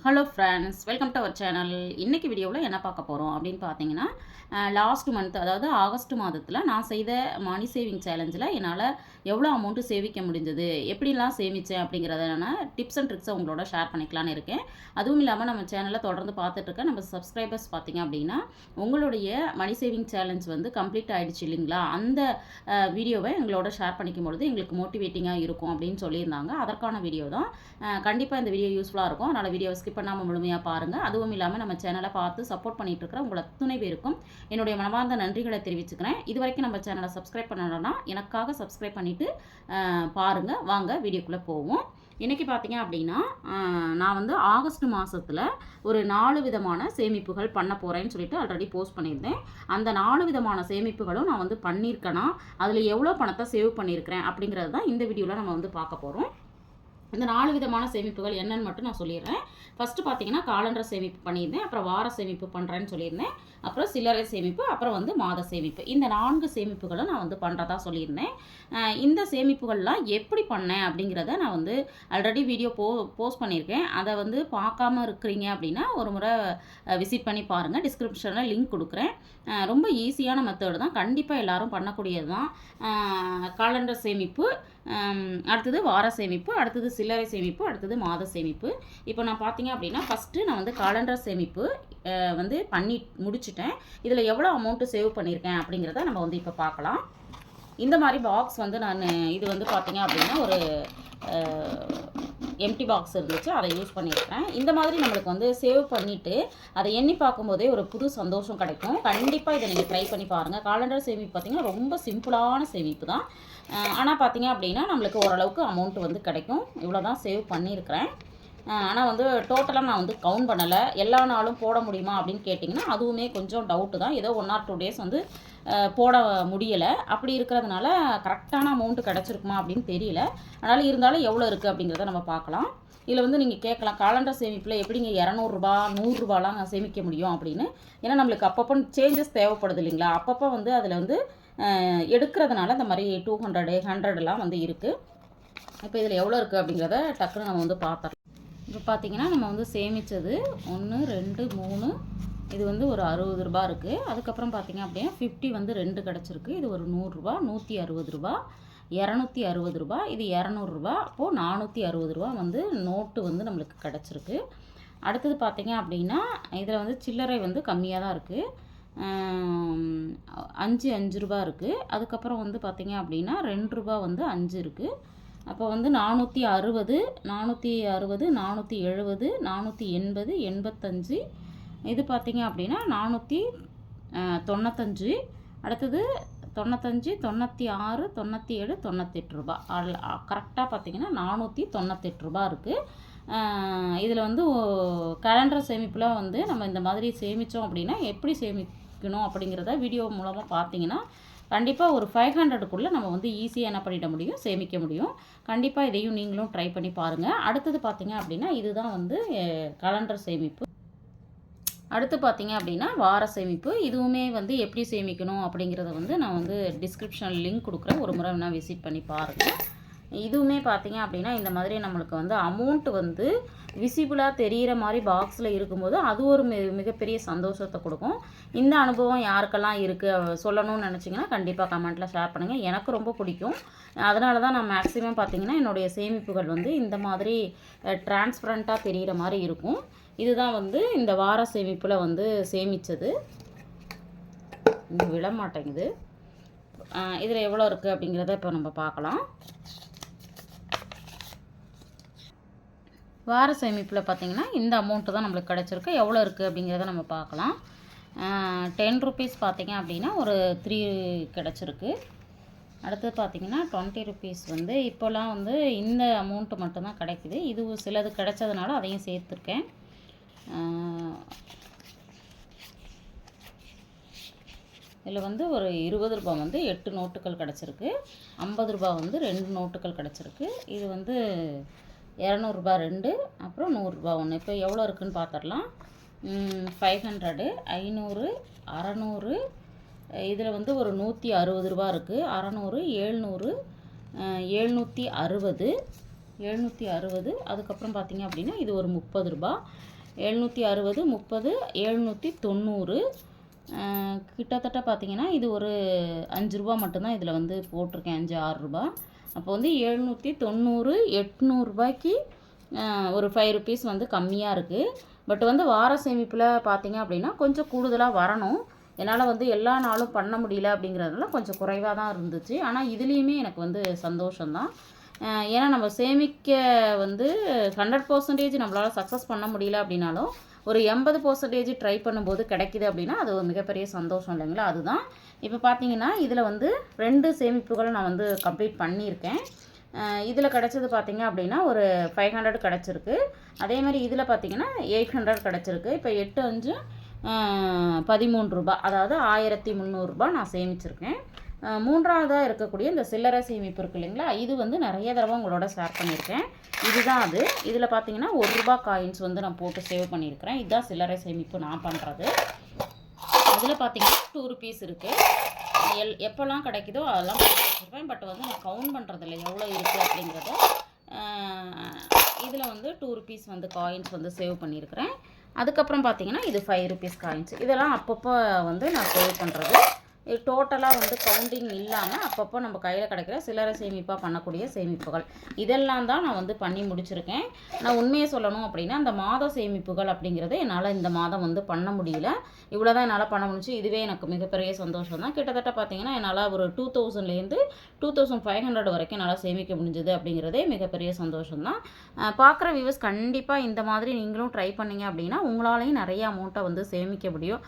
Hello friends, welcome to our channel. இன்றைக்கி வீடியோவில் என்ன பார்க்க போகிறோம் அப்படின்னு பார்த்தீங்கன்னா, லாஸ்ட் மந்த் அதாவது ஆகஸ்ட் மாதத்தில் நான் செய்த மணி சேவிங் சேலஞ்சில் என்னால் எவ்வளோ அமௌண்ட்டு சேமிக்க முடிஞ்சது, எப்படிலாம் சேமித்தேன் அப்படிங்கிறதான டிப்ஸ் அண்ட் ட்ரிக்ஸை உங்களோட ஷேர் பண்ணிக்கலான்னு இருக்கேன். அதுவும் இல்லாமல் நம்ம சேனலை தொடர்ந்து பார்த்துட்ருக்க நம்ம சப்ஸ்கிரைபர்ஸ் பார்த்தீங்க அப்படின்னா, உங்களுடைய மணி சேவிங் சேலஞ்ச் வந்து கம்ப்ளீட் ஆகிடுச்சு இல்லைங்களா, அந்த வீடியோவை எங்களோட ஷேர் பண்ணிக்கும் பொழுது எங்களுக்கு மோட்டிவேட்டிங்காக இருக்கும் அப்படின்னு சொல்லியிருந்தாங்க. அதற்கான வீடியோ தான். கண்டிப்பாக இந்த வீடியோ யூஸ்ஃபுல்லாக இருக்கும். அதனால் வீடியோ ஸ்கிப் பண்ணாமல் முழுமையாக பாருங்கள். அதுவும் இல்லாமல் நம்ம சேனலை பார்த்து சப்போர்ட் பண்ணிட்டு இருக்கிற உங்கள் அத்தனை பேருக்கும் என்னுடைய மனமார்ந்த நன்றிகளை தெரிவிச்சுக்கிறேன். இது வரைக்கும் நம்ம சேனலை சப்ஸ்கிரைப் பண்ணணும்னா எனக்காக சப்ஸ்கிரைப் பண்ணிவிட்டு பாருங்கள். வாங்க வீடியோக்குள்ளே போவோம். இன்றைக்கி பார்த்தீங்க அப்படின்னா, நான் வந்து ஆகஸ்ட் மாதத்தில் ஒரு 4 விதமான சேமிப்புகள் பண்ண போகிறேன்னு சொல்லிட்டு ஆல்ரெடி போஸ்ட் பண்ணியிருந்தேன். அந்த 4 விதமான சேமிப்புகளும் நான் வந்து பண்ணியிருக்கேனா, அதில் எவ்வளோ பணத்தை சேவ் பண்ணியிருக்கிறேன் அப்படிங்கிறது தான் இந்த வீடியோவில் நம்ம வந்து பார்க்க போகிறோம். இந்த 4 விதமான சேமிப்புகள் என்னன்னு மட்டும் நான் சொல்லிடுறேன். ஃபஸ்ட்டு பார்த்தீங்கன்னா காலண்டர் சேமிப்பு பண்ணியிருந்தேன், அப்புறம் வார சேமிப்பு பண்ணுறேன்னு சொல்லியிருந்தேன், அப்புறம் சில்லறை சேமிப்பு, அப்புறம் வந்து மாத சேமிப்பு. இந்த 4 சேமிப்புகளும் நான் வந்து பண்ணுறதா சொல்லியிருந்தேன். இந்த சேமிப்புகள்லாம் எப்படி பண்ணேன் அப்படிங்கிறத நான் வந்து ஆல்ரெடி வீடியோ போஸ்ட் பண்ணியிருக்கேன். அதை வந்து பார்க்காம இருக்கிறீங்க அப்படின்னா ஒரு முறை விசிட் பண்ணி பாருங்கள். டிஸ்கிரிப்ஷனில் லிங்க் கொடுக்குறேன். ரொம்ப ஈஸியான மெத்தடு தான், கண்டிப்பாக எல்லோரும் பண்ணக்கூடியது தான். காலண்டர் சேமிப்பு, அடுத்தது வார சேமிப்பு, அடுத்தது சில்லறை சேமிப்பு, அடுத்தது மாத சேமிப்பு. இப்போ நான் பார்த்தீங்க அப்படின்னா ஃபஸ்ட்டு நான் வந்து காலண்டர் சேமிப்பு வந்து பண்ணி முடிச்சுட்டேன். இதில் எவ்வளோ அமௌண்ட்டு சேவ் பண்ணியிருக்கேன் அப்படிங்கிறத நம்ம வந்து இப்போ பார்க்கலாம். இந்த மாதிரி பாக்ஸ் வந்து நான் இது வந்து பார்த்தீங்க அப்படின்னா ஒரு எம்டி பாக்ஸ் இருந்துச்சு, அதை யூஸ் பண்ணியிருக்கேன். இந்த மாதிரி நம்மளுக்கு வந்து சேவ் பண்ணிவிட்டு அதை எண்ணி பார்க்கும்போதே ஒரு புது சந்தோஷம் கிடைக்கும். கண்டிப்பாக இதை நீங்கள் ட்ரை பண்ணி பாருங்கள். காலண்டர் சேமிப்பு பார்த்திங்கன்னா ரொம்ப சிம்பிளான சேமிப்பு தான். ஆனால் பார்த்திங்க அப்படின்னா நம்மளுக்கு ஓரளவுக்கு அமௌண்ட் வந்து கிடைக்கும். இவ்வளோ தான் சேவ் பண்ணியிருக்கிறேன். ஆனால் வந்து டோட்டலாக நான் வந்து கவுண்ட் பண்ணலை. எல்லா நாளும் போட முடியுமா அப்படின்னு கேட்டிங்கன்னா அதுவுமே கொஞ்சம் டவுட்டு தான். ஏதோ 1 or 2 டேஸ் வந்து போட முடியலை. அப்படி இருக்கிறதுனால கரெக்டான அமௌண்ட்டு கிடச்சிருக்குமா அப்படின்னு தெரியல. அதனால் இருந்தாலும் எவ்வளோ இருக்குது அப்படிங்கிறத நம்ம பார்க்கலாம். இதில் வந்து நீங்கள் கேட்கலாம், காலண்டர் சேமிப்பில் எப்படிங்க 200 100 சேமிக்க முடியும் அப்படின்னு. ஏன்னா நம்மளுக்கு அப்பப்போ சேஞ்சஸ் தேவைப்படுது இல்லைங்களா, அப்பப்போ வந்து அதில் வந்து எடுக்கிறதுனால இந்த மாதிரி 200 100 வந்து இருக்குது. இப்போ இதில் எவ்வளோ இருக்குது அப்படிங்கிறத டக்குன்னு நம்ம வந்து பார்த்துடலாம். இப்போ பார்த்திங்கன்னா நம்ம வந்து சேமித்தது 1 2 3, இது வந்து ஒரு 60 ரூபா இருக்குது. அதுக்கப்புறம் பார்த்திங்க அப்படின்னா 50 வந்து 2 கிடச்சிருக்கு. இது ஒரு 100 ரூபா, 160 ரூபா, 260 ரூபா, இது 200 ரூபா. அப்போது 460 ரூபா வந்து நோட்டு வந்து நம்மளுக்கு கிடச்சிருக்கு. அடுத்தது பார்த்திங்க அப்படின்னா இதில் வந்து சில்லறை வந்து கம்மியாக தான் இருக்குது. 5 ரூபா இருக்குது. அதுக்கப்புறம் வந்து பார்த்திங்க அப்படின்னா 2 ரூபா வந்து 5 இருக்குது. அப்போ வந்து 460 470 480 480 85, இது பார்த்திங்க அப்படின்னா 495. அடுத்தது 95 96 97 98 ரூபா. கரெக்டாக பார்த்திங்கன்னா 498 ரூபா இருக்குது. இதில் வந்து கேலண்டர் சேமிப்பில் வந்து நம்ம இந்த மாதிரி சேமித்தோம் அப்படின்னா எப்படி சேமிக்கணும் அப்படிங்கிறத வீடியோ மூலமாக பார்த்தீங்கன்னா கண்டிப்பாக ஒரு 500க்குள்ளே நம்ம வந்து ஈஸியாக என்ன பண்ணிட முடியும், சேமிக்க முடியும். கண்டிப்பாக இதையும் நீங்களும் ட்ரை பண்ணி பாருங்கள். அடுத்தது பார்த்திங்க அப்படின்னா இதுதான் வந்து காலண்டர் சேமிப்பு. அடுத்து பார்த்திங்க அப்படின்னா வார சேமிப்பு. இதுவுமே வந்து எப்படி சேமிக்கணும் அப்படிங்கிறத வந்து நான் வந்து டிஸ்கிரிப்ஷனில் லிங்க் கொடுக்குறேன். ஒரு முறை வேணால் விசிட் பண்ணி பாருங்கள். இதுவுமே பார்த்திங்க அப்படின்னா இந்த மாதிரி நம்மளுக்கு வந்து அமௌண்ட்டு வந்து விசிபிளாக தெரிகிற மாதிரி பாக்ஸில் இருக்கும்போது அது ஒரு மிகப்பெரிய சந்தோஷத்தை கொடுக்கும். இந்த அனுபவம் யாருக்கெல்லாம் இருக்குது சொல்லணும்னு நினச்சிங்கன்னா கண்டிப்பாக கமெண்ட்டில் ஷேர் பண்ணுங்கள். எனக்கு ரொம்ப பிடிக்கும். அதனால தான் நான் மேக்ஸிமம் பார்த்திங்கன்னா என்னுடைய சேமிப்புகள் வந்து இந்த மாதிரி டிரான்ஸ்பரண்ட்டாக தெரிகிற மாதிரி இருக்கும். இதுதான் வந்து இந்த வார சேமிப்பில் வந்து சேமித்தது. இங்கே விட மாட்டேங்குது. இதில் எவ்வளோ இருக்குது அப்படிங்கிறத இப்போ நம்ம பார்க்கலாம். வார சேமிப்பில் பார்த்திங்கன்னா இந்த அமௌண்ட்டு தான் நம்மளுக்கு கிடச்சிருக்கு. எவ்வளோ இருக்குது அப்படிங்கிறத நம்ம பார்க்கலாம். 10 ருபீஸ் பார்த்திங்க அப்படின்னா ஒரு 3 கிடச்சிருக்கு. அடுத்தது பார்த்திங்கன்னா 20 ருபீஸ் வந்து இப்போலாம் வந்து இந்த அமௌண்ட்டு மட்டும்தான் கிடைக்குது. இது சிலது கிடைச்சதுனால அதையும் சேர்த்துருக்கேன். இதில் வந்து ஒரு 20 ரூபா வந்து 8 நோட்டுகள் கிடச்சிருக்கு. 50 ரூபா வந்து 2 நோட்டுகள் கிடச்சிருக்கு. இது வந்து 200 ரூபா 2, அப்புறம் 100 ரூபா 1. இப்போ எவ்வளோ இருக்குதுன்னு பார்த்துடலாம். 500 500 600, இதில் வந்து ஒரு 160 ரூபா இருக்குது. 600 700 760 760. அதுக்கப்புறம் பார்த்திங்க அப்படின்னா இது ஒரு 30 ரூபா. 760, 30, 790. கிட்டத்தட்ட பார்த்தீங்கன்னா இது ஒரு 5 ரூபா மட்டும்தான் இதில் வந்து போட்டிருக்கேன், 5, 6 ரூபா. அப்போ வந்து 790, 800 ரூபாய்க்கு ஒரு 5 ருபீஸ் வந்து கம்மியாக இருக்குது. பட் வந்து வார சேமிப்பில் பார்த்தீங்க அப்படின்னா கொஞ்சம் கூடுதலாக வரணும். என்னால் வந்து எல்லா நாளும் பண்ண முடியல அப்படிங்கிறதுனால கொஞ்சம் குறைவாக தான் இருந்துச்சு. ஆனால் இதுலேயுமே எனக்கு வந்து சந்தோஷம்தான். ஏன்னா நம்ம சேமிக்க வந்து 100% நம்மளால் சக்ஸஸ் பண்ண முடியல அப்படின்னாலும் ஒரு 80% ட்ரை பண்ணும்போது கிடைக்கிது அப்படின்னா அது ஒரு மிகப்பெரிய சந்தோஷம் இல்லைங்களா? அதுதான். இப்போ பார்த்தீங்கன்னா இதில் வந்து 2 சேமிப்புகள் நான் வந்து கம்ப்ளீட் பண்ணியிருக்கேன். இதில் கிடச்சது பார்த்தீங்க அப்படின்னா ஒரு 500 கிடச்சிருக்கு. அதே மாதிரி இதில் பார்த்தீங்கன்னா 800 கிடச்சிருக்கு. இப்போ 8, 5 13 ரூபா, அதாவது 1300 ரூபா நான் சேமிச்சிருக்கேன். மூன்றாவதாக இருக்கக்கூடிய இந்த சில்லறை சேமிப்பு இருக்குது இல்லைங்களா? இது வந்து நிறைய தடவை உங்களோட ஷேர் பண்ணியிருக்கேன். இதுதான் அது. இதில் பார்த்தீங்கன்னா 1 ரூபா காயின்ஸ் வந்து நான் போட்டு சேவ் பண்ணியிருக்கிறேன். இதுதான் சில்லறை சேமிப்பு நான் பண்ணுறது. அதில் பார்த்தீங்கன்னா 2 ருபீஸ் இருக்குது. எப்போல்லாம் கிடைக்குதோ அதெல்லாம் போட்டு வச்சுருப்பேன். பட் வந்து நான் கவுண்ட் பண்ணுறதில்ல எவ்வளோ இருக்குது அப்படிங்கிறத. இதில் வந்து 2 ருபீஸ் வந்து காயின்ஸ் வந்து சேவ் பண்ணியிருக்கிறேன். அதுக்கப்புறம் பார்த்தீங்கன்னா இது 5 ருபீஸ் காயின்ஸ். இதெல்லாம் அப்பப்போ வந்து நான் சேவ் பண்ணுறது. இது டோட்டலாக வந்து கவுண்டிங் இல்லாமல் அப்பப்போ நம்ம கையில் கிடைக்கிற சில்லறை சேமிப்பாக பண்ணக்கூடிய சேமிப்புகள் இதெல்லாம் தான் நான் வந்து பண்ணி முடிச்சிருக்கேன். நான் உண்மையை சொல்லணும் அப்படின்னா அந்த மாத சேமிப்புகள் அப்படிங்கிறது என்னால் இந்த மாதம் வந்து பண்ண முடியல. இவ்வளோ தான் என்னால் பண்ண முடிஞ்சு. இதுவே எனக்கு மிகப்பெரிய சந்தோஷம் தான். கிட்டத்தட்ட பார்த்தீங்கன்னா என்னால் ஒரு 2000லேருந்து 2500 வரைக்கும் என்னால் சேமிக்க முடிஞ்சது அப்படிங்கிறதே மிகப்பெரிய சந்தோஷம் தான். பார்க்குற வியூவர்ஸ் கண்டிப்பாக இந்த மாதிரி நீங்களும் ட்ரை பண்ணிங்க அப்படின்னா உங்களாலேயும் நிறைய அமௌண்ட்டை வந்து சேமிக்க முடியும்.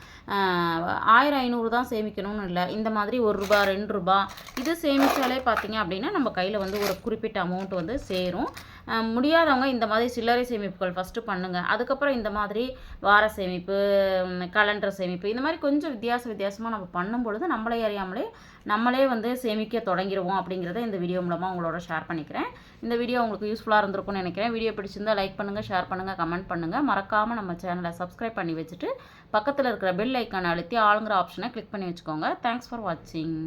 1000, 500 தான் சேமிக்கணும்னு இல்லை. இந்த மாதிரி 1 ரூபா, 2 ரூபா இது சேமித்தாலே பார்த்தீங்க அப்படின்னா நம்ம கையில் வந்து ஒரு குறிப்பிட்ட அமௌண்ட் வந்து சேரும். முடியாதவங்க இந்த மாதிரி சில்லறை சேமிப்புகள் ஃபஸ்ட்டு பண்ணுங்கள். அதுக்கப்புறம் இந்த மாதிரி வார சேமிப்பு, கலண்டர் சேமிப்பு இந்த மாதிரி கொஞ்சம் வித்தியாசமாக நம்ம பண்ணும் பொழுது நம்மளே அறியாமலே நம்மளே வந்து சேமிக்க தொடங்கிடுவோம் அப்படிங்கிறத இந்த வீடியோ மூலமாக உங்களோட ஷேர் பண்ணிக்கிறேன். இந்த வீடியோ உங்களுக்கு யூஸ்ஃபுல்லாக இருந்திருக்கும்னு நினைக்கிறேன். வீடியோ பிடிச்சிருந்தா லைக் பண்ணுங்கள், ஷேர் பண்ணுங்கள், கமெண்ட் பண்ணுங்கள். மறக்காமல் நம்ம சேனலை சப்ஸ்கிரைப் பண்ணி வச்சுட்டு பக்கத்தில் இருக்கிற பெல் ஐக்கானை அழுத்தி ஆளுங்கிற ஆப்ஷனை கிளிக் பண்ணி வச்சுக்கோங்க. தேங்க்ஸ் ஃபார் வாட்சிங்.